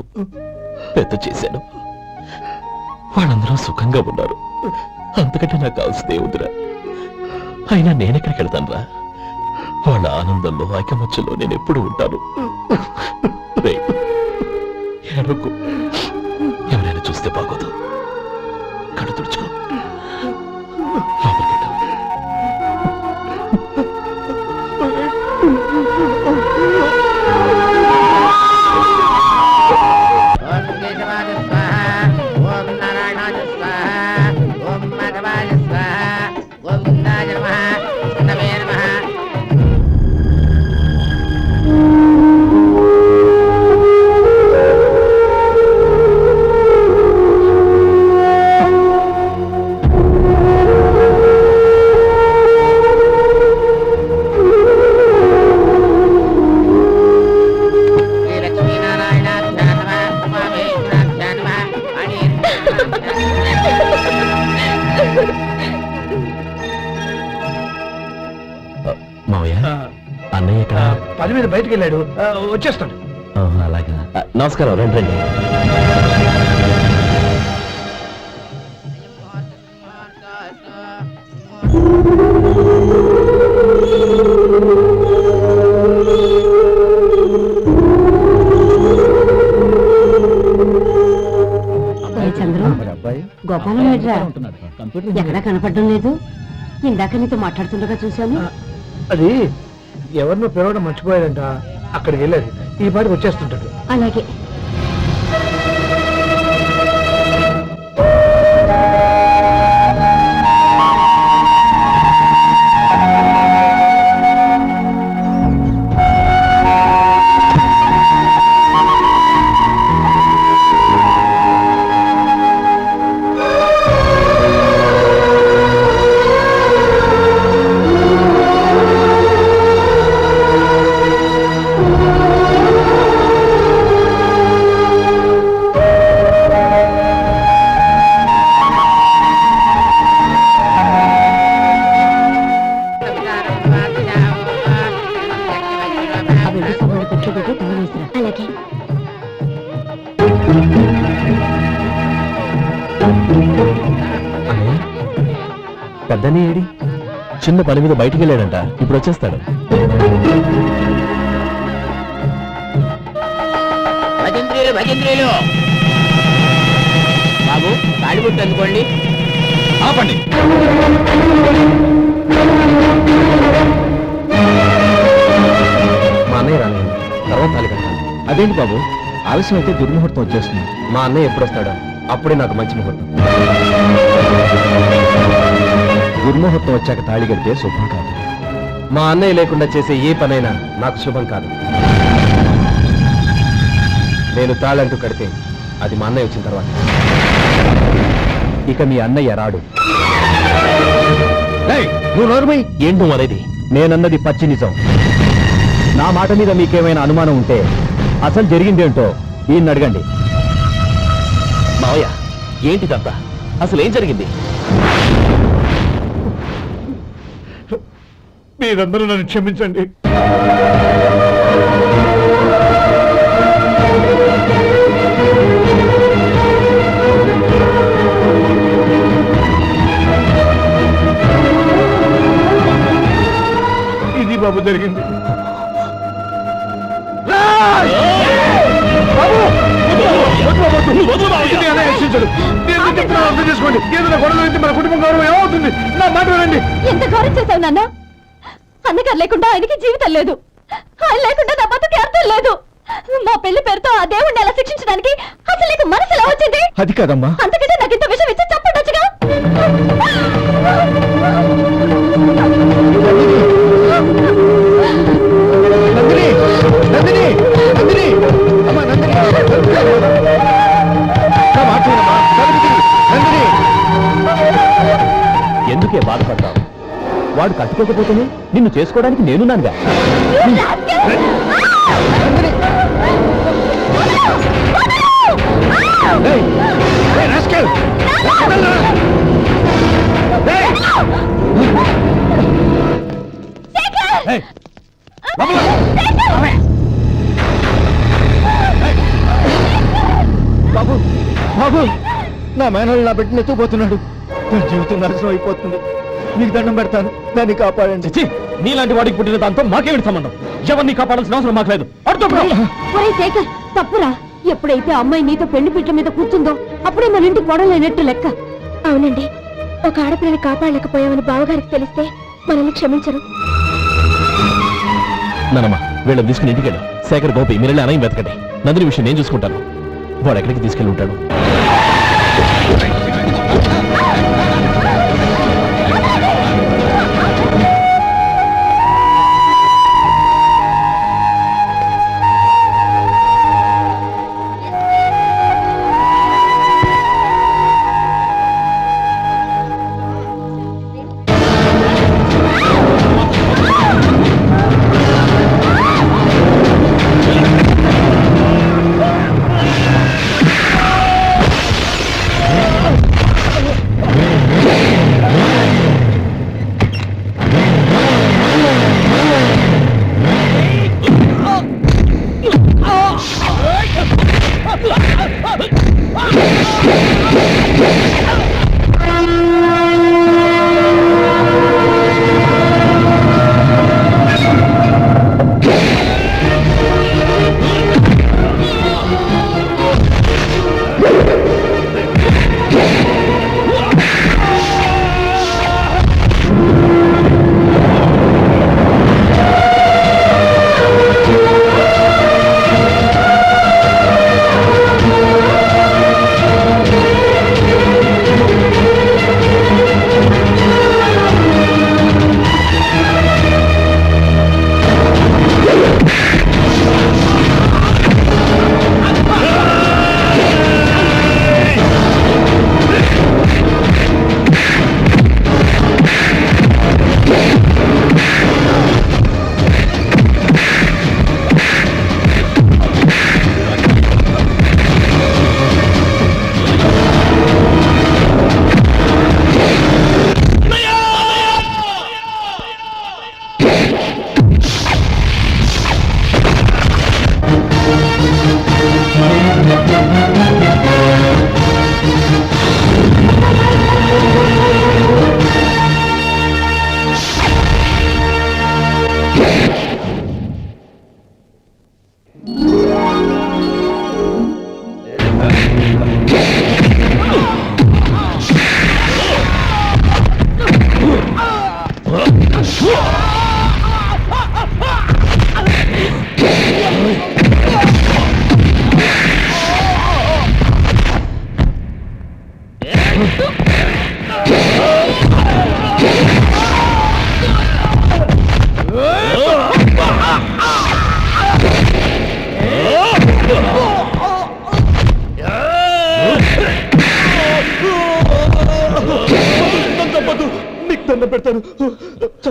పెద్ద చేశాను. వాళ్ళందరూ సుఖంగా ఉన్నారు. అంతకంటే నాకు కావాల్సిందే వద్దురా. అయినా నేనెక్కడికి వెళ్తానురా? వాళ్ళ ఆనందంలో ఐకమత్యంలో నేను ఎప్పుడు ఉంటాను. రే, ఏడవకు. ఎవరైనా చూస్తే బాగోదు. కళ్ళు తుడుచుకో. లోపలికి వెళ్ళు. అన్నయ్య ఇక్కడ పని మీద బయటికి వెళ్ళాడు, వచ్చేస్తాడు. అలాగా. నమస్కారం. రండి రండి. గోపాలం ఎక్కడా కనపడడం లేదు. ఇందాక నీతో మాట్లాడుతుండగా చూశాను. అది ఎవరినో పిలవడం మర్చిపోయాడంట, అక్కడికి వెళ్ళాడు. ఈ పాటికి వచ్చేస్తుంటాడు. అలాగే. వెండి సామాన్లు పెట్టి పెట్టి తాళం వేసిరా. అలాగే. పెద్దని ఏడి చిన్న పని మీద బయటికి వెళ్ళాడంట, ఇప్పుడు వచ్చేస్తాడు. భజంత్రీలు భజంత్రీలు బాబు తాడిగుట్టు అందుకోండి. ఆపండి. మా అన్నయ్య రాలేదు, తర్వాత తాళి కట్టాలి. అదేంటి బాబు, ఆలస్యం అయితే దుర్ముహూర్తం వచ్చేస్తుంది. మా అన్నయ్య ఎప్పుడు వస్తాడో అప్పుడే నాకు మంచి ముహూర్తం. దుర్ముహూర్తం వచ్చాక తాళి కడితే శుభం కాదు. మా అన్నయ్య లేకుండా చేసే ఏ పనైనా నాకు శుభం కాదు. నేను తాళంటూ కడితే అది మా అన్నయ్య వచ్చిన తర్వాత. ఇక మీ అన్నయ్య రాడు. నువ్వు నోరుమై. ఏంటో అనేది? నేనన్నది పచ్చి నిజం. నా మాట మీద మీకేమైనా అనుమానం ఉంటే అసలు జరిగిందేంటో ఈయన్ని అడగండి. మావయ్య, ఏంటిదంతా? అసలు ఏం జరిగింది? మీరందరూ నన్ను క్షమించండి. ఇది బాబు జరిగింది. అర్థం చేసుకోండి. ఏదైనా గొడవ అయితే మన కుటుంబం గౌరవం ఏమవుతుంది? నా మాట వినండి. ఎంత గౌరవం చేశావు నాన్న? అన్నగారు లేకుండా ఆయనకి జీవితం లేదు, ఆయన లేకుండా నా బతుకి అర్థం లేదు. మా పెళ్లి పేరుతో ఆ దేవుణ్ణి ఎలా శిక్షించడానికి అసలు నీకు మనసు ఎలా వచ్చింది? అది కాదమ్మా. అంతకంటే నాకు ఇంత విషయం ఇచ్చి చెప్పండొచ్చుగా. నందిని, నందిని, నందిని, అమ్మా నందిని, నా మాట వినమ్మా. నందిని, ఎందుకే బాధపడ్డావు? వాడు కట్టుకోకపోతేనే నిన్ను చేసుకోవడానికి నేనున్నానుగా. బాబు, బాబు, నా మేనల్ని నా బిడ్డని ఎత్తుకుపోతున్నాడు. నా జీవితం నాశనం అయిపోతుంది. మీకు దండం పెడతాను, దాన్ని కాపాడండి. చిచ్చి, నీలాంటి వాడికి పుట్టిన దాంతో మాకేమిటి సంబంధం? ఎవరిని కాపాడాల్సిన అవసరం మాకు లేదు. ఒరేయ్ శేఖర్, తప్పురా. ఎప్పుడైతే అమ్మాయి నీతో పెళ్లి పీటల మీద కూర్చుందో అప్పుడే మన ఇంటి గొడవలేనట్టు లెక్క. అవునండి, ఒక ఆడపిల్లని కాపాడలేకపోయామని బావగారికి తెలిస్తే మనల్ని క్షమించరు. నానమ్మ, వీళ్ళని తీసుకుని ఇంటికి వెళ్ళు. శేఖర్, గోపి, మీరెళ్ళి అన్నయ్య వెతకండి. నందిని విషయం నేను చూసుకుంటాను. వాడు ఎక్కడికి తీసుకెళ్ళి ఉంటాడు?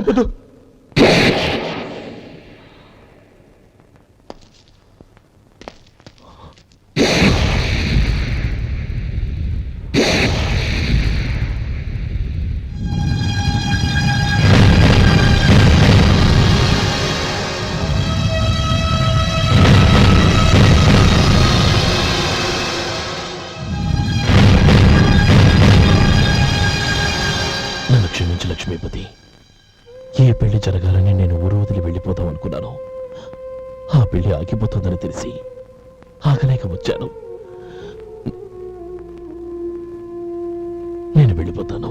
చంపదు. నన్ను క్షమించు లక్ష్మీపతి. ఏ పెళ్లి జరగాలని నేను ఊరు వదిలి వెళ్ళిపోదాం అనుకున్నాను. ఆ పెళ్లి ఆగిపోతుందని తెలిసి ఆగలేక వచ్చాను. నేను వెళ్ళిపోతాను.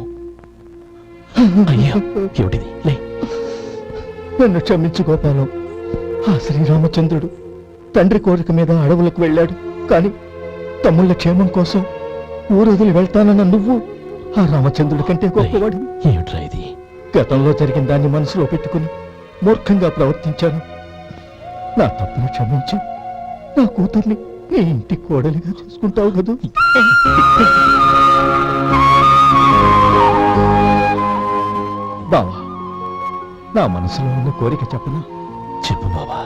అయ్యా, ఏమిటిది? లే. నన్ను క్షమించు గోపాలం. ఆ శ్రీరామచంద్రుడు తండ్రి కోరిక మీద అడవులకు వెళ్ళాడు. కానీ తమ్ముళ్ళ క్షేమం కోసం ఊరు వదిలి వెళ్తానన్న నువ్వు ఆ రామచంద్రుడి కంటే గొప్పవాడు. ఏమిట్రా ఇది? గతంలో జరిగిన దాన్ని మనసులో పెట్టుకుని మూర్ఖంగా ప్రవర్తించాను. నా తప్పును క్షమించి నా కూతుర్ని నీ ఇంటి కోడలిగా చేసుకుంటావు కదూ. బావా, నా మనసులో ఉన్న కోరిక చెప్పనా? చెప్పు బావా.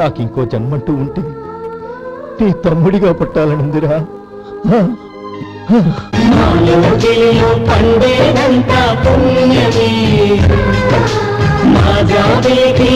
నాకు ఇంకో జన్మంటూ ఉంటే నీ తమ్ముడిగా పుట్టాలనుందిరా. పండేదంతా పుణ్యమే మా జాబిలికి